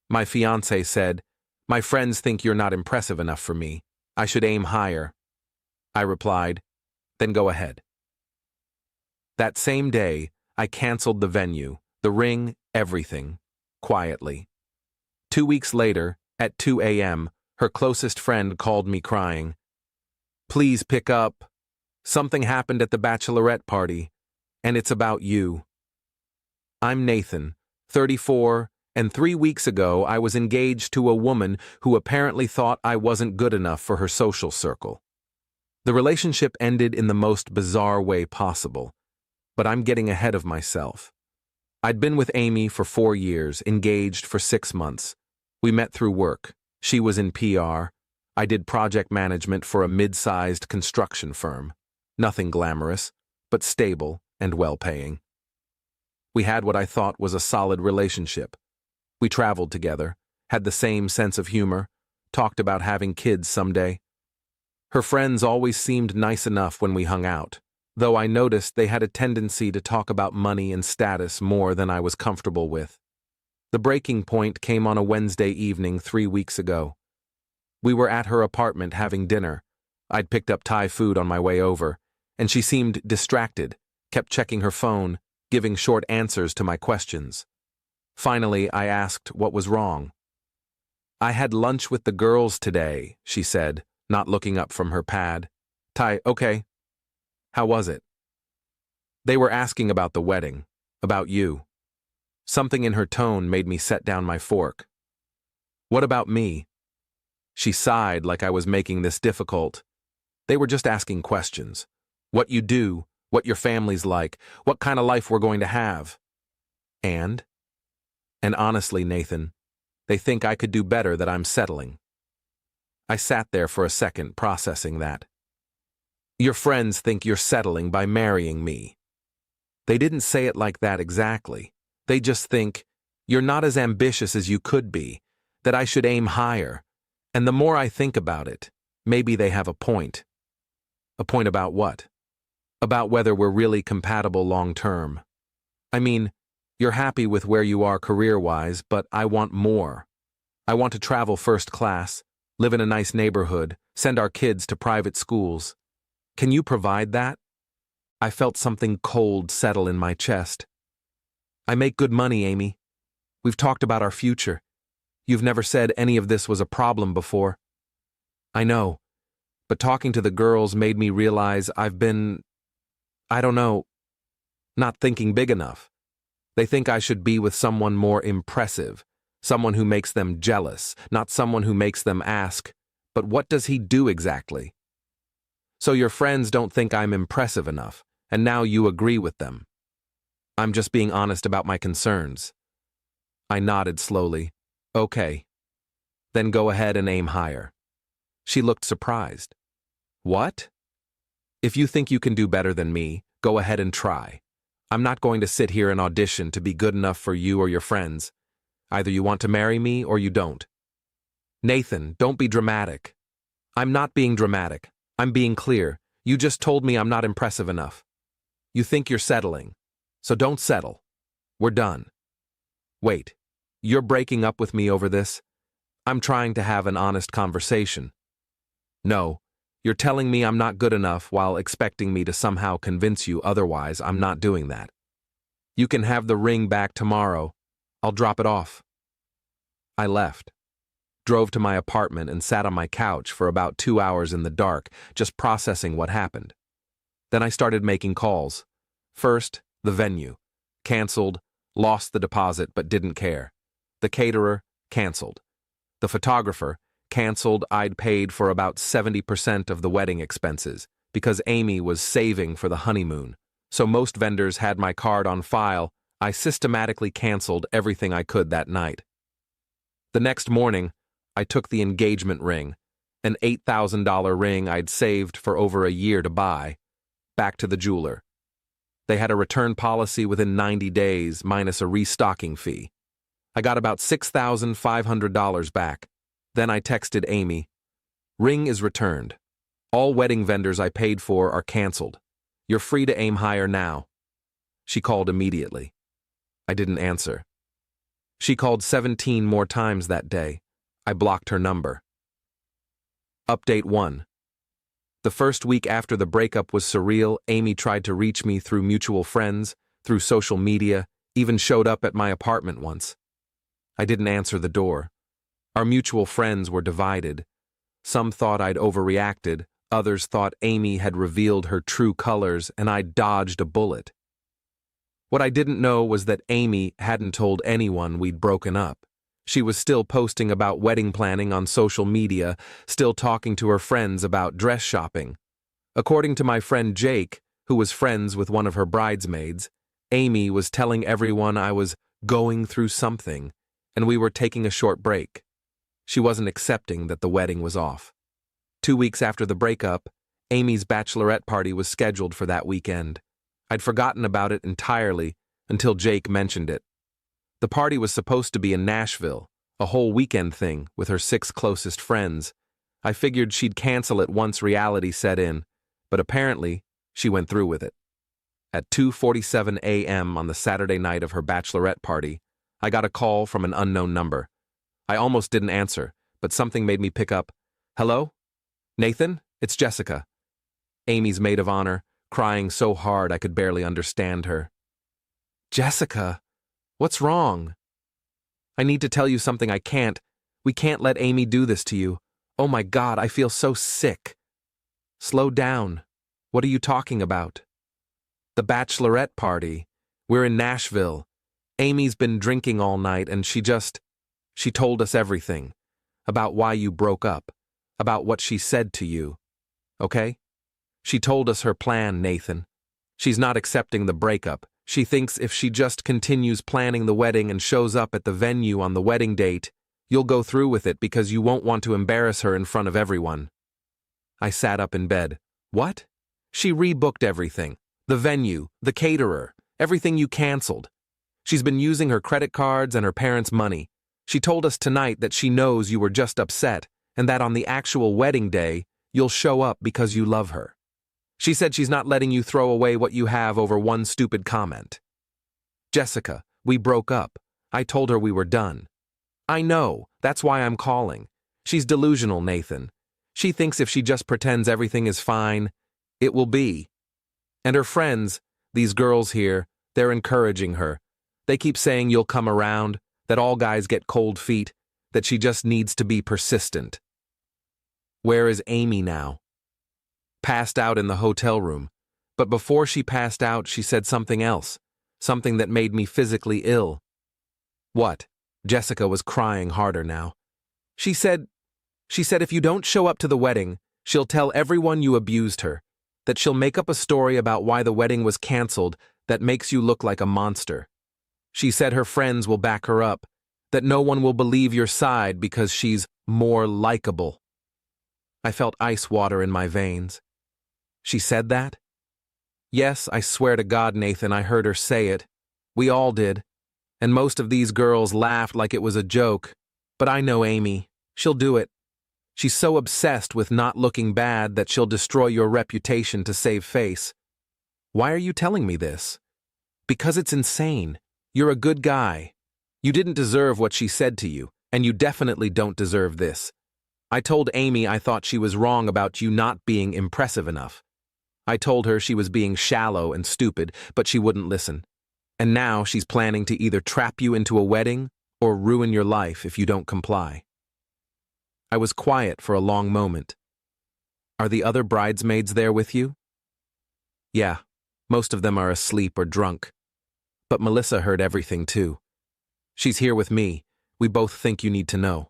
My fiancé said, "My friends think you're not impressive enough for me. I should aim higher." I replied, "Then go ahead." That same day, I canceled the venue, the ring, everything, quietly. 2 weeks later, at 2 a.m., her closest friend called me crying. "Please pick up. Something happened at the bachelorette party, and it's about you." I'm Nathan, 34, and 3 weeks ago I was engaged to a woman who apparently thought I wasn't good enough for her social circle. The relationship ended in the most bizarre way possible, but I'm getting ahead of myself. I'd been with Amy for 4 years, engaged for 6 months. We met through work. She was in PR. I did project management for a mid-sized construction firm. Nothing glamorous, but stable and well-paying. We had what I thought was a solid relationship. We traveled together, had the same sense of humor, talked about having kids someday. Her friends always seemed nice enough when we hung out, though I noticed they had a tendency to talk about money and status more than I was comfortable with. The breaking point came on a Wednesday evening 3 weeks ago. We were at her apartment having dinner. I'd picked up Thai food on my way over, and she seemed distracted, kept checking her phone, giving short answers to my questions. Finally, I asked what was wrong. "I had lunch with the girls today," she said, not looking up from her pad. "Thai, okay. How was it?" "They were asking about the wedding, about you." Something in her tone made me set down my fork. "What about me?" She sighed like I was making this difficult. "They were just asking questions. What you do, what your family's like, what kind of life we're going to have." And honestly, Nathan, they think I could do better, that I'm settling. I sat there for a second, processing that. "Your friends think you're settling by marrying me." They didn't say it like that exactly. They just think you're not as ambitious as you could be, that I should aim higher. And the more I think about it, maybe they have a point. A point about what? About whether we're really compatible long term. I mean, you're happy with where you are career-wise, but I want more. I want to travel first class, live in a nice neighborhood, send our kids to private schools. Can you provide that? I felt something cold settle in my chest. "I make good money, Amy. We've talked about our future. You've never said any of this was a problem before." "I know, but talking to the girls made me realize I've been, I don't know, not thinking big enough. They think I should be with someone more impressive, someone who makes them jealous, not someone who makes them ask, 'But what does he do exactly?' So your friends don't think I'm impressive enough, and now you agree with them." "I'm just being honest about my concerns." I nodded slowly. "Okay. Then go ahead and aim higher." She looked surprised. "What?" "If you think you can do better than me, go ahead and try. I'm not going to sit here and audition to be good enough for you or your friends. Either you want to marry me or you don't." "Nathan, don't be dramatic." "I'm not being dramatic. I'm being clear. You just told me I'm not impressive enough. You think you're settling. So don't settle. We're done." "Wait, you're breaking up with me over this?" "I'm trying to have an honest conversation." "No, you're telling me I'm not good enough while expecting me to somehow convince you otherwise. I'm not doing that. You can have the ring back tomorrow. I'll drop it off." I left, drove to my apartment and sat on my couch for about 2 hours in the dark, just processing what happened. Then I started making calls. First, the venue. Canceled, lost the deposit but didn't care. The caterer, canceled. The photographer, canceled. I'd paid for about 70% of the wedding expenses because Amy was saving for the honeymoon. So most vendors had my card on file. I systematically canceled everything I could that night. The next morning, I took the engagement ring, an $8,000 ring I'd saved for over a year to buy, back to the jeweler. They had a return policy within 90 days minus a restocking fee. I got about $6,500 back. Then I texted Amy, "Ring is returned. All wedding vendors I paid for are canceled. You're free to aim higher now." She called immediately. I didn't answer. She called 17 more times that day. I blocked her number. Update 1. The first week after the breakup was surreal. Amy tried to reach me through mutual friends, through social media, even showed up at my apartment once. I didn't answer the door. Our mutual friends were divided. Some thought I'd overreacted, others thought Amy had revealed her true colors and I'd dodged a bullet. What I didn't know was that Amy hadn't told anyone we'd broken up. She was still posting about wedding planning on social media, still talking to her friends about dress shopping. According to my friend Jake, who was friends with one of her bridesmaids, Amy was telling everyone I was going through something, and we were taking a short break. She wasn't accepting that the wedding was off. 2 weeks after the breakup, Amy's bachelorette party was scheduled for that weekend. I'd forgotten about it entirely until Jake mentioned it. The party was supposed to be in Nashville, a whole weekend thing with her 6 closest friends. I figured she'd cancel it once reality set in, but apparently she went through with it. At 2:47 a.m. on the Saturday night of her bachelorette party, I got a call from an unknown number. I almost didn't answer, but something made me pick up. Hello? Nathan? It's Jessica. Amy's maid of honor, crying so hard I could barely understand her. Jessica, what's wrong? I need to tell you something I can't. We can't let Amy do this to you. Oh my God, I feel so sick. Slow down. What are you talking about? The bachelorette party. We're in Nashville. Amy's been drinking all night and she told us everything. About why you broke up. About what she said to you. Okay? She told us her plan, Nathan. She's not accepting the breakup. She thinks if she just continues planning the wedding and shows up at the venue on the wedding date, you'll go through with it because you won't want to embarrass her in front of everyone. I sat up in bed. What? She rebooked everything. The venue, the caterer, everything you canceled. She's been using her credit cards and her parents' money. She told us tonight that she knows you were just upset and that on the actual wedding day, you'll show up because you love her. She said she's not letting you throw away what you have over one stupid comment. Jessica, we broke up. I told her we were done. I know, that's why I'm calling. She's delusional, Nathan. She thinks if she just pretends everything is fine, it will be. And her friends, these girls here, they're encouraging her. They keep saying you'll come around, that all guys get cold feet, that she just needs to be persistent. Where is Amy now? Passed out in the hotel room. But before she passed out, she said something else, something that made me physically ill. What? Jessica was crying harder now. She said if you don't show up to the wedding, she'll tell everyone you abused her, that she'll make up a story about why the wedding was canceled that makes you look like a monster. She said her friends will back her up, that no one will believe your side because she's more likable. I felt ice water in my veins. She said that? Yes, I swear to God, Nathan, I heard her say it. We all did. And most of these girls laughed like it was a joke. But I know Amy. She'll do it. She's so obsessed with not looking bad that she'll destroy your reputation to save face. Why are you telling me this? Because it's insane. You're a good guy. You didn't deserve what she said to you, and you definitely don't deserve this. I told Amy I thought she was wrong about you not being impressive enough. I told her she was being shallow and stupid, but she wouldn't listen. And now she's planning to either trap you into a wedding or ruin your life if you don't comply. I was quiet for a long moment. Are the other bridesmaids there with you? Yeah, most of them are asleep or drunk. But Melissa heard everything too. She's here with me. We both think you need to know.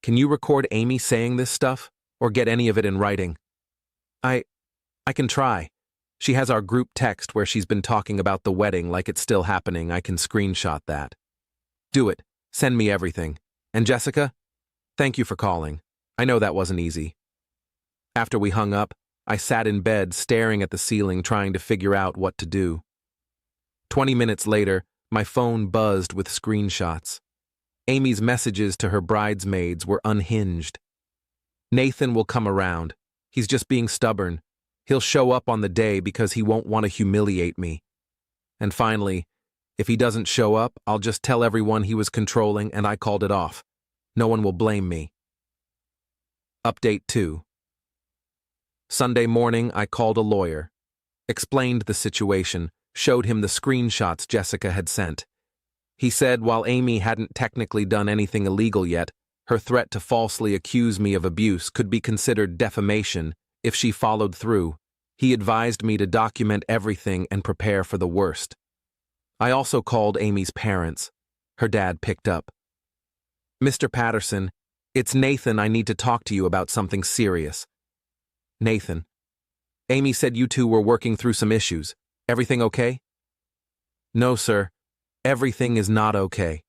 Can you record Amy saying this stuff, or get any of it in writing? I can try. She has our group text where she's been talking about the wedding like it's still happening. I can screenshot that. Do it. Send me everything. And Jessica, thank you for calling. I know that wasn't easy. After we hung up, I sat in bed staring at the ceiling trying to figure out what to do. 20 minutes later, my phone buzzed with screenshots. Amy's messages to her bridesmaids were unhinged. Nathan will come around. He's just being stubborn. He'll show up on the day because he won't want to humiliate me. And finally, If he doesn't show up, I'll just tell everyone he was controlling and I called it off. No one will blame me. Update 2. Sunday morning, I called a lawyer, explained the situation, showed him the screenshots Jessica had sent. He said while Amy hadn't technically done anything illegal yet, her threat to falsely accuse me of abuse could be considered defamation if she followed through. He advised me to document everything and prepare for the worst. I also called Amy's parents. Her dad picked up. "Mr. Patterson, it's Nathan. I need to talk to you about something serious." "Nathan. Amy said you two were working through some issues. Everything okay?" "No, sir. Everything is not okay.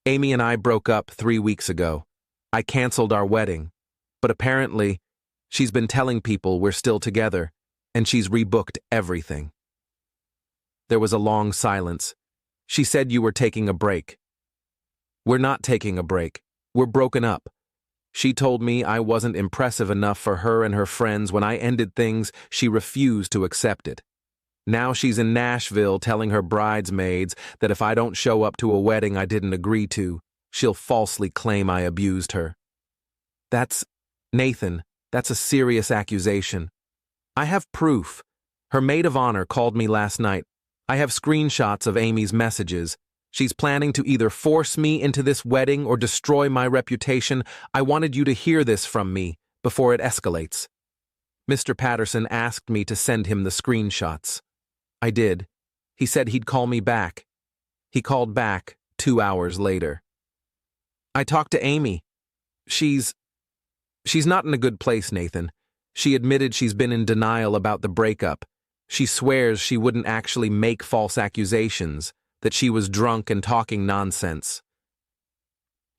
Amy and I broke up 3 weeks ago. I canceled our wedding, but apparently, she's been telling people we're still together, and she's rebooked everything." There was a long silence. "She said you were taking a break." "We're not taking a break. We're broken up. She told me I wasn't impressive enough for her and her friends. When I ended things, she refused to accept it. Now she's in Nashville telling her bridesmaids that if I don't show up to a wedding I didn't agree to, she'll falsely claim I abused her." Nathan, that's a serious accusation. I have proof. Her maid of honor called me last night. I have screenshots of Amy's messages. She's planning to either force me into this wedding or destroy my reputation. I wanted you to hear this from me before it escalates. Mr. Patterson asked me to send him the screenshots. I did. He said he'd call me back. He called back 2 hours later. I talked to Amy. She's not in a good place, Nathan. She admitted she's been in denial about the breakup. She swears she wouldn't actually make false accusations, that she was drunk and talking nonsense.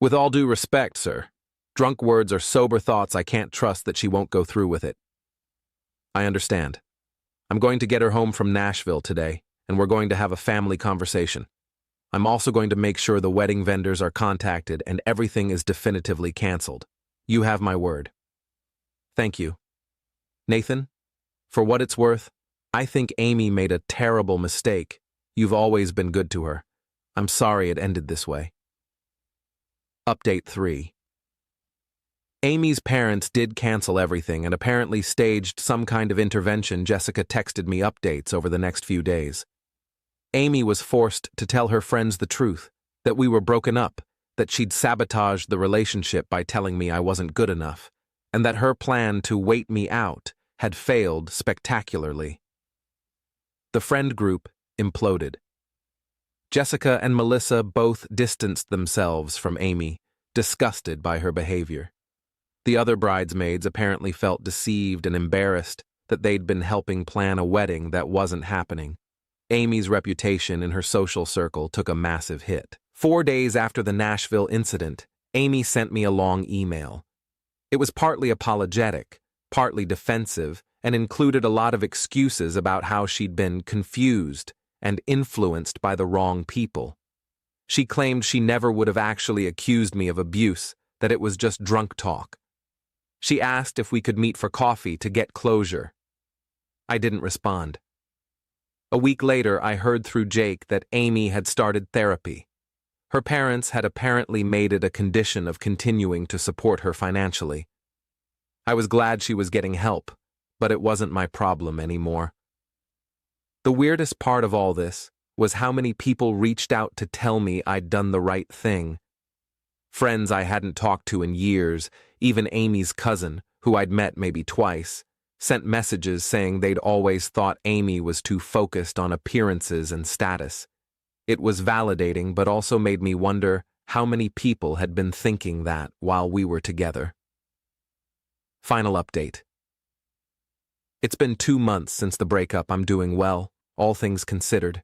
With all due respect, sir, drunk words are sober thoughts. I can't trust that she won't go through with it. I understand. I'm going to get her home from Nashville today, and we're going to have a family conversation. I'm also going to make sure the wedding vendors are contacted and everything is definitively canceled. You have my word. Thank you. Nathan, for what it's worth, I think Amy made a terrible mistake. You've always been good to her. I'm sorry it ended this way. Update 3. Amy's parents did cancel everything and apparently staged some kind of intervention. Jessica texted me updates over the next few days. Amy was forced to tell her friends the truth, that we were broken up, that she'd sabotaged the relationship by telling me I wasn't good enough, and that her plan to wait me out had failed spectacularly. The friend group imploded. Jessica and Melissa both distanced themselves from Amy, disgusted by her behavior. The other bridesmaids apparently felt deceived and embarrassed that they'd been helping plan a wedding that wasn't happening. Amy's reputation in her social circle took a massive hit. 4 days after the Nashville incident, Amy sent me a long email. It was partly apologetic, partly defensive, and included a lot of excuses about how she'd been confused and influenced by the wrong people. She claimed she never would have actually accused me of abuse, that it was just drunk talk. She asked if we could meet for coffee to get closure. I didn't respond. A week later, I heard through Jake that Amy had started therapy. Her parents had apparently made it a condition of continuing to support her financially. I was glad she was getting help, but it wasn't my problem anymore. The weirdest part of all this was how many people reached out to tell me I'd done the right thing. Friends I hadn't talked to in years, even Amy's cousin, who I'd met maybe twice, sent messages saying they'd always thought Amy was too focused on appearances and status. It was validating, but also made me wonder how many people had been thinking that while we were together. Final update. It's been 2 months since the breakup. I'm doing well, all things considered.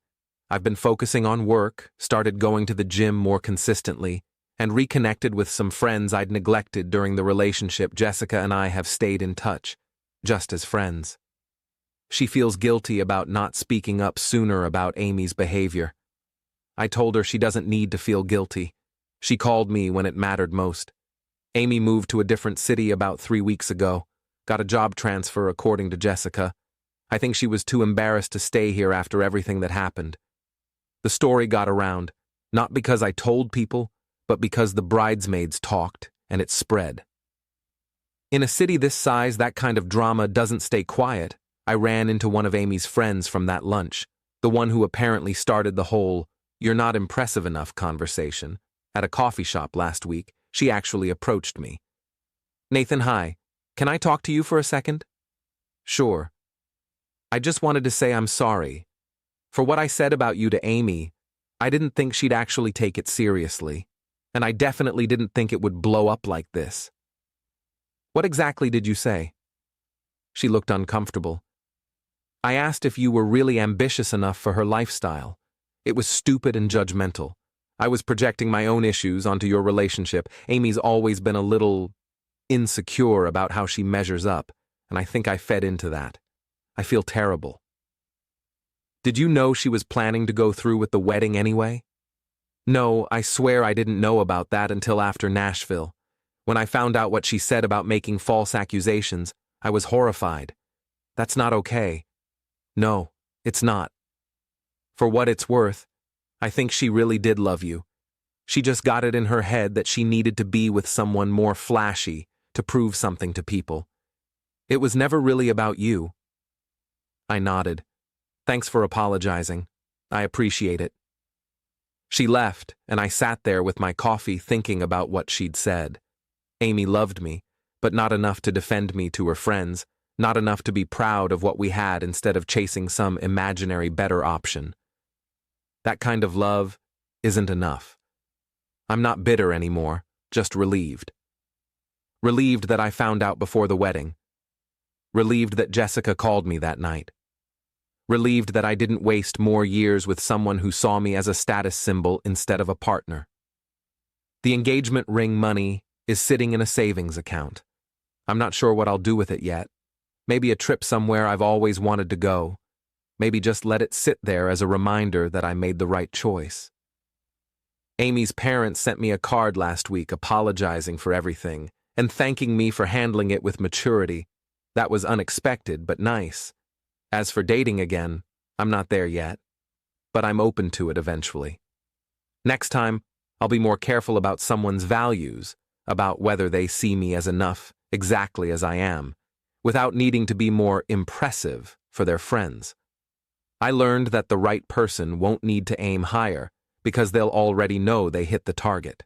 I've been focusing on work, started going to the gym more consistently, and reconnected with some friends I'd neglected during the relationship. Jessica and I have stayed in touch, just as friends. She feels guilty about not speaking up sooner about Amy's behavior. I told her she doesn't need to feel guilty. She called me when it mattered most. Amy moved to a different city about 3 weeks ago, got a job transfer according to Jessica. I think she was too embarrassed to stay here after everything that happened. The story got around, not because I told people, but because the bridesmaids talked, and it spread. In a city this size, that kind of drama doesn't stay quiet. I ran into one of Amy's friends from that lunch, the one who apparently started the whole "you're not impressive enough" conversation. At a coffee shop last week, she actually approached me. "Nathan, hi. Can I talk to you for a second?" "Sure. I just wanted to say I'm sorry. For what I said about you to Amy, I didn't think she'd actually take it seriously, and I definitely didn't think it would blow up like this." "What exactly did you say?" She looked uncomfortable. "I asked if you were really ambitious enough for her lifestyle. It was stupid and judgmental. I was projecting my own issues onto your relationship. Amy's always been a little insecure about how she measures up, and I think I fed into that. I feel terrible." "Did you know she was planning to go through with the wedding anyway?" "No, I swear I didn't know about that until after Nashville. When I found out what she said about making false accusations, I was horrified. That's not okay. No, it's not. For what it's worth, I think she really did love you. She just got it in her head that she needed to be with someone more flashy to prove something to people. It was never really about you." I nodded. "Thanks for apologizing. I appreciate it." She left, and I sat there with my coffee thinking about what she'd said. Amy loved me, but not enough to defend me to her friends, not enough to be proud of what we had instead of chasing some imaginary better option. That kind of love isn't enough. I'm not bitter anymore, just relieved. Relieved that I found out before the wedding. Relieved that Jessica called me that night. Relieved that I didn't waste more years with someone who saw me as a status symbol instead of a partner. The engagement ring money is sitting in a savings account. I'm not sure what I'll do with it yet. Maybe a trip somewhere I've always wanted to go. Maybe just let it sit there as a reminder that I made the right choice. Amy's parents sent me a card last week apologizing for everything and thanking me for handling it with maturity. That was unexpected, but nice. As for dating again, I'm not there yet, but I'm open to it eventually. Next time, I'll be more careful about someone's values, about whether they see me as enough, exactly as I am, without needing to be more impressive for their friends. I learned that the right person won't need to aim higher because they'll already know they hit the target.